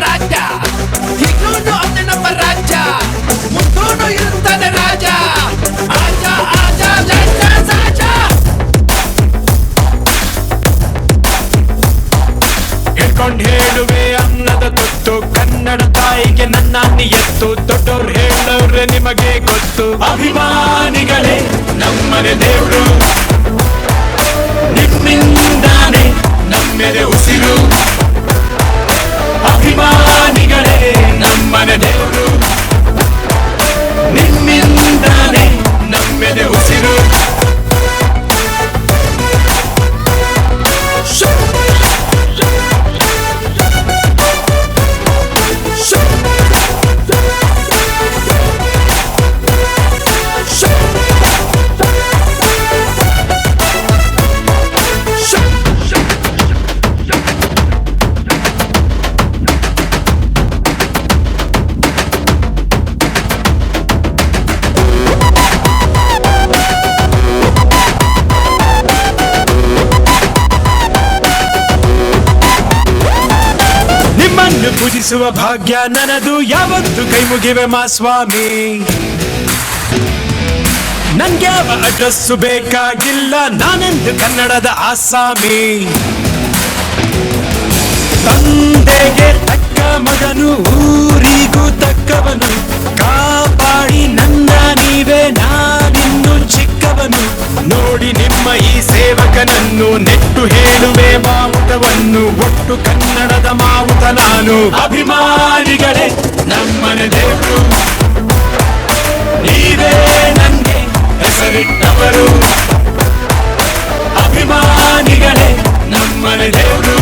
ರಾಜ್ಯ, ಹೀಗೂನು ಅವನೇ ನಮ್ಮ ರಾಜ್ಯ, ಮುಂದೂನು ಇರುತ್ತಾನೆ ರಾಜ. ಆಜ ಆಜ ಜಂಡ ಸಾಜ. ಹೇಳ್ಕೊಂಡ್ ಹೇಳುವೆ ಅನ್ನದ ತುತ್ತು, ಕನ್ನಡ ತಾಯಿಗೆ ನನ್ನ ನಿಯತ್ತು. ದೊಡ್ಡವ್ರು ಹೇಳವ್ರೆ ನಿಮಗೆ ಗೊತ್ತು, ಅಭಿಮಾನಿಗಳೇ ನಮ್ಮನೆ ದೇವ್ರು. ನಿಮ್ಮಿಂದಾನೆ ನಮ್ಮೆದೆ ಉಸಿರು, ಅಭಿಮಾನಿಗಳೇ ನಮ್ಮನೆ ದೇವ್ರು. ನಿಮ್ಮಿಂದಾನೆ ನಮ್ಮೆದೆ ಉಸಿರು. ಪೂಜಿಸುವ ಭಾಗ್ಯ ನನದು, ಯಾವತ್ತು ಕೈ ಮುಗಿವೆ ಮಾ ಸ್ವಾಮಿ. ನನ್ಗ್ಯಾವ ಅಡ್ರೆಸ್ಸು ಬೇಕಾಗಿಲ್ಲ, ನಾನೆಂದು ಕನ್ನಡದ ಆಸಾಮಿ. ತಂದೆಗೆ ತಕ್ಕ ಮಗನು, ಊರಿಗೂ ತಕ್ಕವನು, ಕಾಪಾಡಿ ನನ್ನ ನೀವೇ ನಾನಿನ್ನು ಚಿಕ್ಕವನು. ನೋಡಿ ನಿಮ್ಮ ಈ ಸೇವಕನನ್ನು, ನೆಟ್ಟು ಹೇಳುವೆ ಮಾವುತವನ್ನು, ಒಟ್ಟು ಕನ್ನಡದ ಮಾವುತ ನಾನು. ಅಭಿಮಾನಿಗಳೇ ನಮ್ಮನೆ ದೇವರು, ನೀವೇ ನನಗೆ ಹೆಸರಿಟ್ಟವರು. ಅಭಿಮಾನಿಗಳೇ ನಮ್ಮನೆ ದೇವರು.